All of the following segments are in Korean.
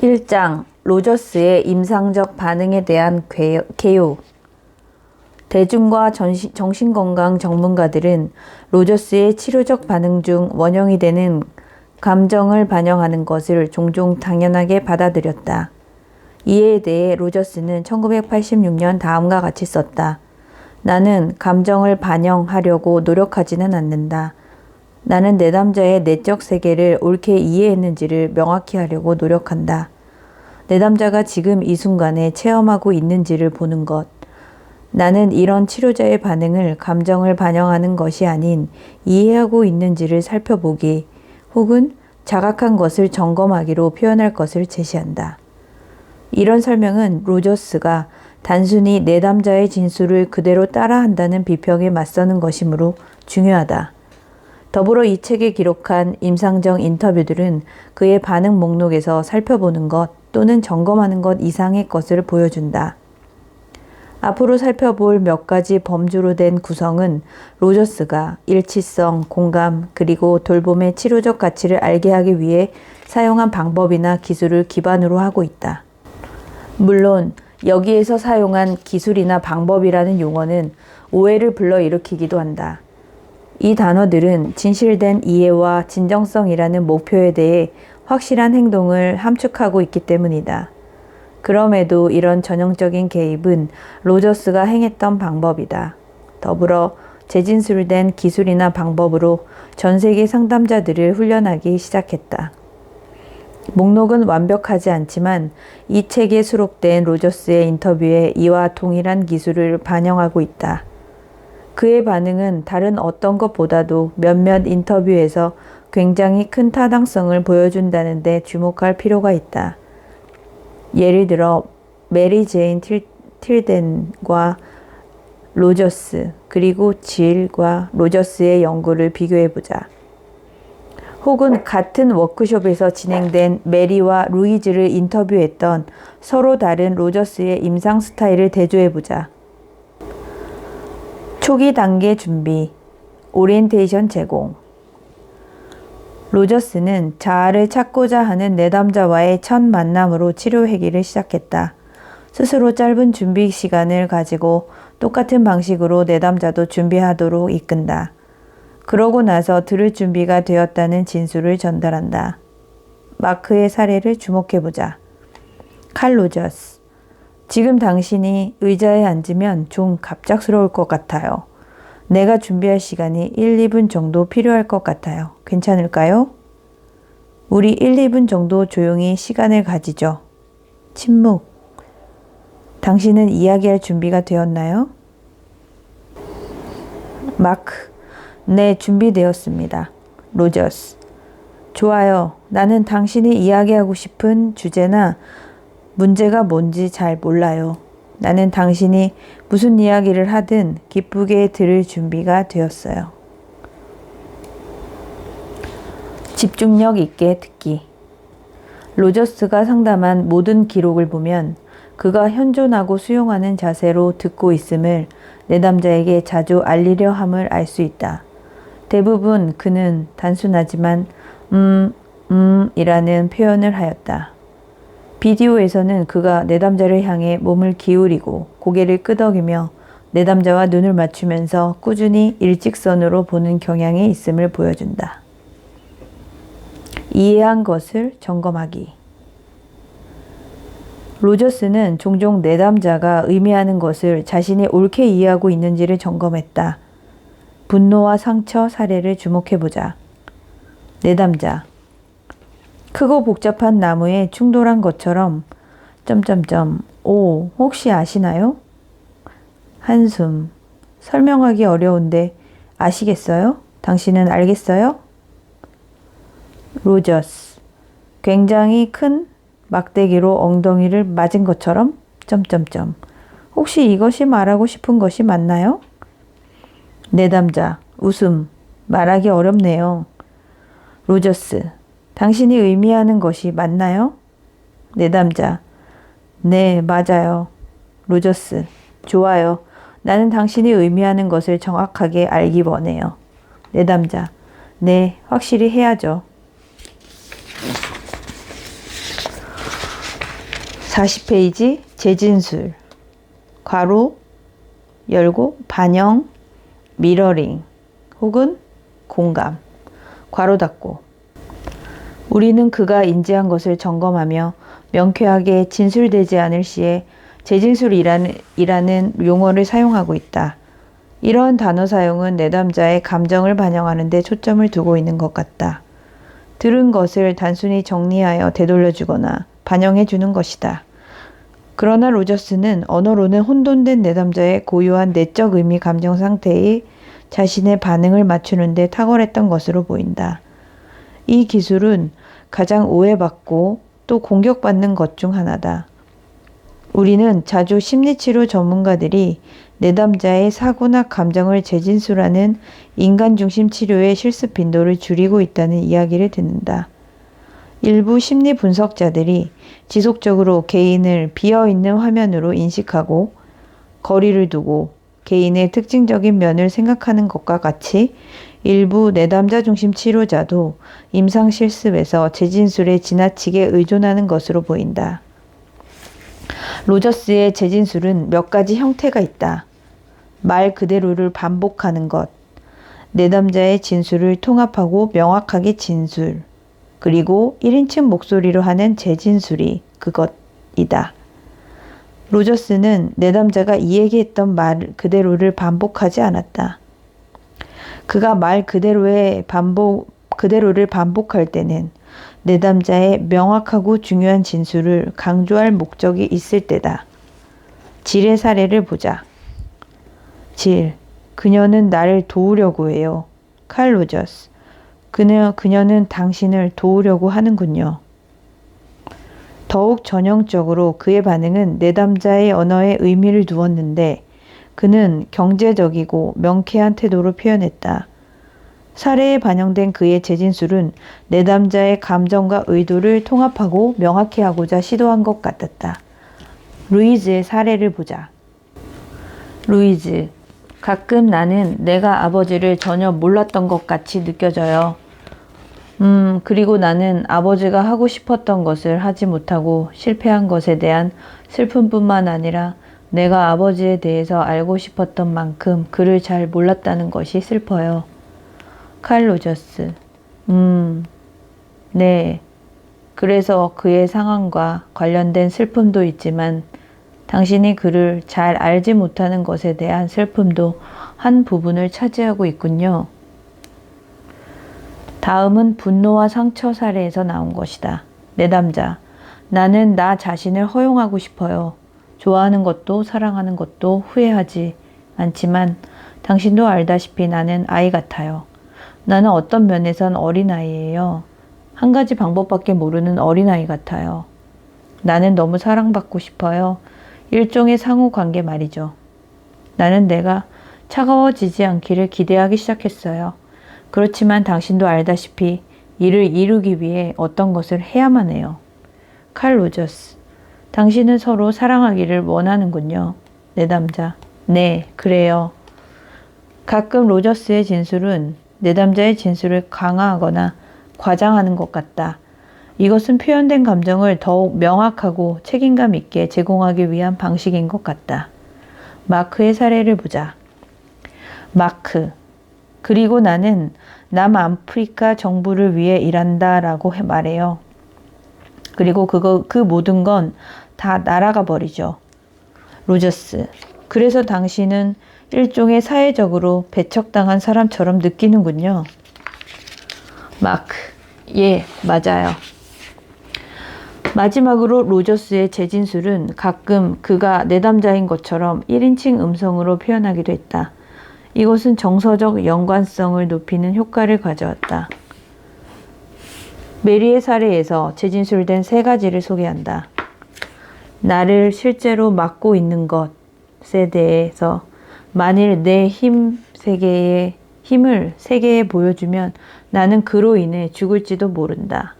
1장 로저스의 임상적 반응에 대한 개요. 대중과 정신건강 전문가들은 로저스의 치료적 반응 중 원형이 되는 감정을 반영하는 것을 종종 당연하게 받아들였다. 이에 대해 로저스는 1986년 다음과 같이 썼다. 나는 감정을 반영하려고 노력하지는 않는다. 나는 내담자의 내적 세계를 옳게 이해했는지를 명확히 하려고 노력한다. 내담자가 지금 이 순간에 체험하고 있는지를 보는 것. 나는 이런 치료자의 반응을 감정을 반영하는 것이 아닌 이해하고 있는지를 살펴보기 혹은 자각한 것을 점검하기로 표현할 것을 제시한다. 이런 설명은 로저스가 단순히 내담자의 진술을 그대로 따라한다는 비평에 맞서는 것이므로 중요하다. 더불어 이 책에 기록한 임상적 인터뷰들은 그의 반응 목록에서 살펴보는 것 또는 점검하는 것 이상의 것을 보여준다. 앞으로 살펴볼 몇 가지 범주로 된 구성은 로저스가 일치성, 공감, 그리고 돌봄의 치료적 가치를 알게 하기 위해 사용한 방법이나 기술을 기반으로 하고 있다. 물론 여기에서 사용한 기술이나 방법이라는 용어는 오해를 불러일으키기도 한다. 이 단어들은 진실된 이해와 진정성이라는 목표에 대해 확실한 행동을 함축하고 있기 때문이다. 그럼에도 이런 전형적인 개입은 로저스가 행했던 방법이다. 더불어 재진술된 기술이나 방법으로 전 세계 상담자들을 훈련하기 시작했다. 목록은 완벽하지 않지만 이 책에 수록된 로저스의 인터뷰에 이와 동일한 기술을 반영하고 있다. 그의 반응은 다른 어떤 것보다도 몇몇 인터뷰에서 굉장히 큰 타당성을 보여준다는 데 주목할 필요가 있다. 예를 들어 메리 제인 틸덴과 로저스 그리고 질과 로저스의 연구를 비교해보자. 혹은 같은 워크숍에서 진행된 메리와 루이즈를 인터뷰했던 서로 다른 로저스의 임상 스타일을 대조해보자. 초기 단계 준비, 오리엔테이션 제공. 로저스는 자아를 찾고자 하는 내담자와의 첫 만남으로 치료 회기를 시작했다. 스스로 짧은 준비 시간을 가지고 똑같은 방식으로 내담자도 준비하도록 이끈다. 그러고 나서 들을 준비가 되었다는 진술을 전달한다. 마크의 사례를 주목해보자. 칼 로저스. 지금 당신이 의자에 앉으면 좀 갑작스러울 것 같아요. 내가 준비할 시간이 1, 2분 정도 필요할 것 같아요. 괜찮을까요? 우리 1, 2분 정도 조용히 시간을 가지죠. 침묵. 당신은 이야기할 준비가 되었나요? 마크. 네, 준비되었습니다. 로저스. 좋아요. 나는 당신이 이야기하고 싶은 주제나 문제가 뭔지 잘 몰라요. 나는 당신이 무슨 이야기를 하든 기쁘게 들을 준비가 되었어요. 집중력 있게 듣기. 로저스가 상담한 모든 기록을 보면 그가 현존하고 수용하는 자세로 듣고 있음을 내담자에게 자주 알리려 함을 알 수 있다. 대부분 그는 단순하지만 이라는 표현을 하였다. 비디오에서는 그가 내담자를 향해 몸을 기울이고 고개를 끄덕이며 내담자와 눈을 맞추면서 꾸준히 일직선으로 보는 경향이 있음을 보여준다. 이해한 것을 점검하기. 로저스는 종종 내담자가 의미하는 것을 자신이 옳게 이해하고 있는지를 점검했다. 분노와 상처 사례를 주목해보자. 내담자. 크고 복잡한 나무에 충돌한 것처럼 오, 혹시 아시나요? 한숨. 설명하기 어려운데 아시겠어요? 당신은 알겠어요? 로저스. 굉장히 큰 막대기로 엉덩이를 맞은 것처럼 혹시 이것이 말하고 싶은 것이 맞나요? 내담자. 웃음. 말하기 어렵네요. 로저스. 당신이 의미하는 것이 맞나요? 내담자. 네, 맞아요. 로저스. 좋아요. 나는 당신이 의미하는 것을 정확하게 알기 원해요. 내담자. 네, 확실히 해야죠. 40페이지 재진술 괄호 열고 반영 미러링 혹은 공감 괄호 닫고 우리는 그가 인지한 것을 점검하며 명쾌하게 진술되지 않을 시에 재진술이라는 용어를 사용하고 있다. 이런 단어 사용은 내담자의 감정을 반영하는 데 초점을 두고 있는 것 같다. 들은 것을 단순히 정리하여 되돌려주거나 반영해 주는 것이다. 그러나 로저스는 언어로는 혼돈된 내담자의 고유한 내적 의미 감정 상태에 자신의 반응을 맞추는 데 탁월했던 것으로 보인다. 이 기술은 가장 오해받고 또 공격받는 것 중 하나다. 우리는 자주 심리치료 전문가들이 내담자의 사고나 감정을 재진술하는 인간중심 치료의 실습 빈도를 줄이고 있다는 이야기를 듣는다. 일부 심리 분석자들이 지속적으로 개인을 비어있는 화면으로 인식하고 거리를 두고 개인의 특징적인 면을 생각하는 것과 같이 일부 내담자 중심 치료자도 임상 실습에서 재진술에 지나치게 의존하는 것으로 보인다. 로저스의 재진술은 몇 가지 형태가 있다. 말 그대로를 반복하는 것, 내담자의 진술을 통합하고 명확하게 진술, 그리고 1인칭 목소리로 하는 재진술이 그것이다. 로저스는 내담자가 이 얘기했던 말 그대로를 반복하지 않았다. 그가 말 그대로를 반복할 때는 내담자의 명확하고 중요한 진술을 강조할 목적이 있을 때다. 질의 사례를 보자. 질, 그녀는 나를 도우려고 해요. 칼 로저스, 그녀는 당신을 도우려고 하는군요. 더욱 전형적으로 그의 반응은 내담자의 언어에 의미를 두었는데 그는 경제적이고 명쾌한 태도로 표현했다. 사례에 반영된 그의 재진술은 내담자의 감정과 의도를 통합하고 명확히 하고자 시도한 것 같았다. 루이즈의 사례를 보자. 루이즈, 가끔 나는 내가 아버지를 전혀 몰랐던 것 같이 느껴져요. 그리고 나는 아버지가 하고 싶었던 것을 하지 못하고 실패한 것에 대한 슬픔뿐만 아니라 내가 아버지에 대해서 알고 싶었던 만큼 그를 잘 몰랐다는 것이 슬퍼요. 칼 로저스, 네. 그래서 그의 상황과 관련된 슬픔도 있지만 당신이 그를 잘 알지 못하는 것에 대한 슬픔도 한 부분을 차지하고 있군요. 다음은 분노와 상처 사례에서 나온 것이다. 내담자, 나는 나 자신을 허용하고 싶어요. 좋아하는 것도 사랑하는 것도 후회하지 않지만 당신도 알다시피 나는 아이 같아요. 나는 어떤 면에선 어린아이예요. 한 가지 방법밖에 모르는 어린아이 같아요. 나는 너무 사랑받고 싶어요. 일종의 상호관계 말이죠. 나는 내가 차가워지지 않기를 기대하기 시작했어요. 그렇지만 당신도 알다시피 이를 이루기 위해 어떤 것을 해야만 해요. 칼 로저스, 당신은 서로 사랑하기를 원하는군요. 내담자, 네, 그래요. 가끔 로저스의 진술은 내담자의 진술을 강화하거나 과장하는 것 같다. 이것은 표현된 감정을 더욱 명확하고 책임감 있게 제공하기 위한 방식인 것 같다. 마크의 사례를 보자. 마크, 그리고 나는 남아프리카 정부를 위해 일한다 라고 말해요. 그리고 그 모든 건 다 날아가 버리죠. 로저스, 그래서 당신은 일종의 사회적으로 배척당한 사람처럼 느끼는군요. 마크, 예, 맞아요. 마지막으로 로저스의 재진술은 가끔 그가 내담자인 것처럼 1인칭 음성으로 표현하기도 했다. 이것은 정서적 연관성을 높이는 효과를 가져왔다. 메리의 사례에서 재진술된 3가지를 소개한다. 나를 실제로 맡고 있는 것에 대해서 만일 내 힘을 세계에 보여주면 나는 그로 인해 죽을지도 모른다.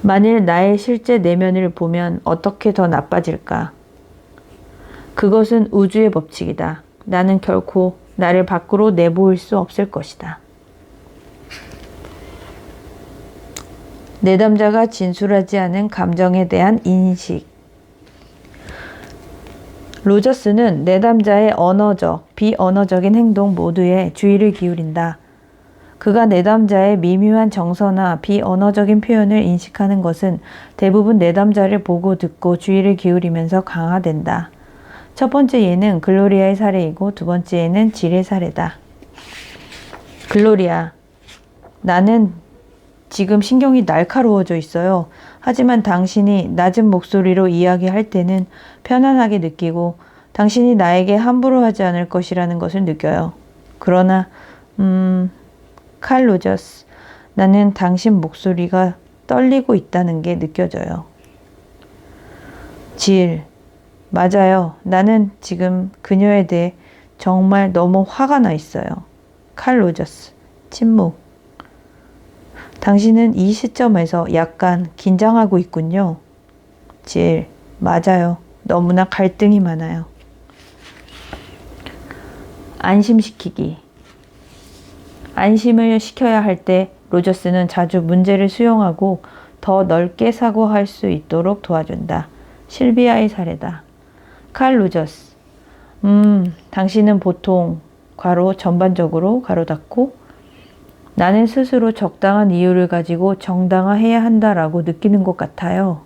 만일 나의 실제 내면을 보면 어떻게 더 나빠질까? 그것은 우주의 법칙이다. 나는 결코 나를 밖으로 내보일 수 없을 것이다. 내담자가 진술하지 않은 감정에 대한 인식. 로저스는 내담자의 언어적, 비언어적인 행동 모두에 주의를 기울인다. 그가 내담자의 미묘한 정서나 비언어적인 표현을 인식하는 것은 대부분 내담자를 보고 듣고 주의를 기울이면서 강화된다. 첫 번째 예는 글로리아의 사례이고 두 번째 예는 질의 사례다. 글로리아, 나는 지금 신경이 날카로워져 있어요. 하지만 당신이 낮은 목소리로 이야기할 때는 편안하게 느끼고 당신이 나에게 함부로 하지 않을 것이라는 것을 느껴요. 그러나 칼 로저스, 나는 당신 목소리가 떨리고 있다는 게 느껴져요. 질, 맞아요. 나는 지금 그녀에 대해 정말 너무 화가 나 있어요. 칼 로저스, 침묵. 당신은 이 시점에서 약간 긴장하고 있군요. 질, 맞아요. 너무나 갈등이 많아요. 안심시키기. 안심을 시켜야 할 때 로저스는 자주 문제를 수용하고 더 넓게 사고할 수 있도록 도와준다. 실비아의 사례다. 칼 로저스, 당신은 보통 괄호 전반적으로 가로 닫고 나는 스스로 적당한 이유를 가지고 정당화해야 한다라고 느끼는 것 같아요.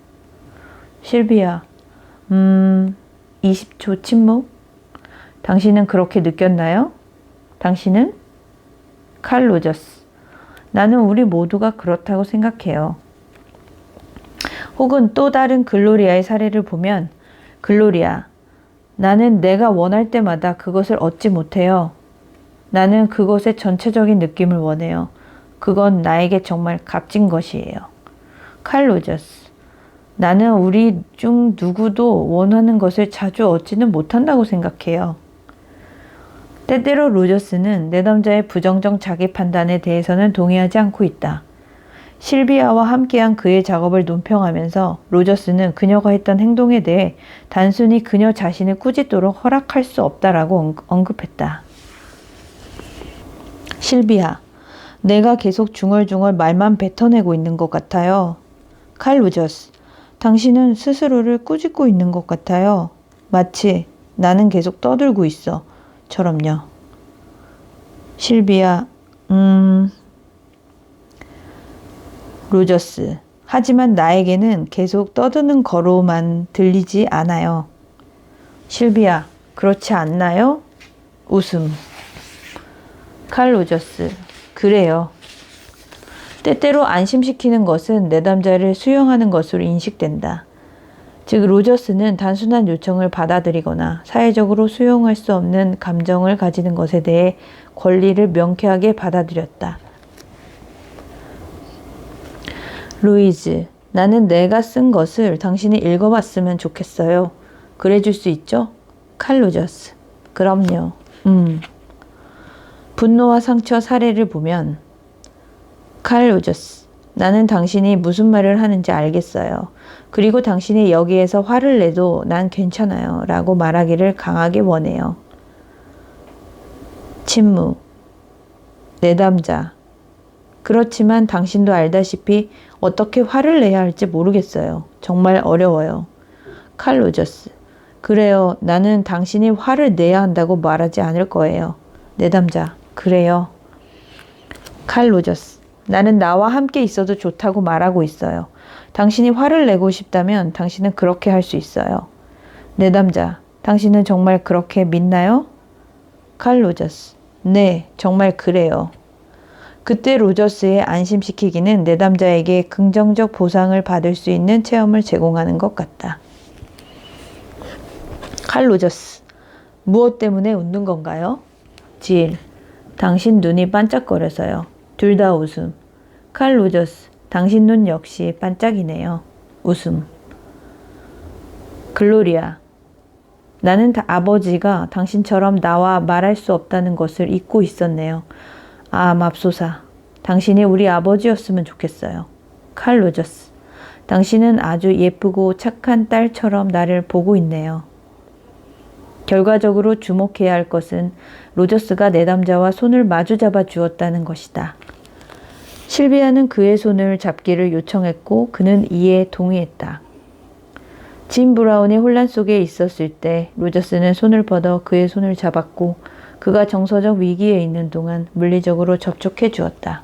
실비아, 20초 침묵. 당신은 그렇게 느꼈나요? 당신은? 칼 로저스, 나는 우리 모두가 그렇다고 생각해요. 혹은 또 다른 글로리아의 사례를 보면 글로리아, 나는 내가 원할 때마다 그것을 얻지 못해요. 나는 그것의 전체적인 느낌을 원해요. 그건 나에게 정말 값진 것이에요. 칼 로저스, 나는 우리 중 누구도 원하는 것을 자주 얻지는 못한다고 생각해요. 때때로 로저스는 내담자의 부정적 자기 판단에 대해서는 동의하지 않고 있다. 실비아와 함께한 그의 작업을 논평하면서 로저스는 그녀가 했던 행동에 대해 단순히 그녀 자신을 꾸짖도록 허락할 수 없다라고 언급했다. 실비아, 내가 계속 중얼중얼 말만 뱉어내고 있는 것 같아요. 칼 로저스, 당신은 스스로를 꾸짖고 있는 것 같아요. 마치 나는 계속 떠들고 있어. 처럼요. 실비아, 로저스, 하지만 나에게는 계속 떠드는 거로만 들리지 않아요. 실비아, 그렇지 않나요? 웃음. 칼 로저스, 그래요. 때때로 안심시키는 것은 내담자를 수용하는 것으로 인식된다. 즉 로저스는 단순한 요청을 받아들이거나 사회적으로 수용할 수 없는 감정을 가지는 것에 대해 권리를 명쾌하게 받아들였다. 루이즈, 나는 내가 쓴 것을 당신이 읽어봤으면 좋겠어요. 그래줄 수 있죠? 칼 로저스, 그럼요. 분노와 상처 사례를 보면 칼 로저스, 나는 당신이 무슨 말을 하는지 알겠어요. 그리고 당신이 여기에서 화를 내도 난 괜찮아요. 라고 말하기를 강하게 원해요. 침묵. 내담자. 그렇지만 당신도 알다시피 어떻게 화를 내야 할지 모르겠어요. 정말 어려워요. 칼 로저스. 그래요. 나는 당신이 화를 내야 한다고 말하지 않을 거예요. 내담자. 그래요. 칼 로저스. 나는 나와 함께 있어도 좋다고 말하고 있어요. 당신이 화를 내고 싶다면 당신은 그렇게 할 수 있어요. 내담자, 당신은 정말 그렇게 믿나요? 칼 로저스, 네, 정말 그래요. 그때 로저스의 안심시키기는 내담자에게 긍정적 보상을 받을 수 있는 체험을 제공하는 것 같다. 칼 로저스, 무엇 때문에 웃는 건가요? 질, 당신 눈이 반짝거려서요. 둘 다 웃음. 칼 로저스, 당신 눈 역시 반짝이네요. 웃음. 글로리아, 나는 아버지가 당신처럼 나와 말할 수 없다는 것을 잊고 있었네요. 아, 맙소사. 당신이 우리 아버지였으면 좋겠어요. 칼 로저스, 당신은 아주 예쁘고 착한 딸처럼 나를 보고 있네요. 결과적으로 주목해야 할 것은 로저스가 내담자와 손을 마주잡아 주었다는 것이다. 실비아는 그의 손을 잡기를 요청했고 그는 이에 동의했다. 짐 브라운이 혼란 속에 있었을 때 로저스는 손을 뻗어 그의 손을 잡았고 그가 정서적 위기에 있는 동안 물리적으로 접촉해 주었다.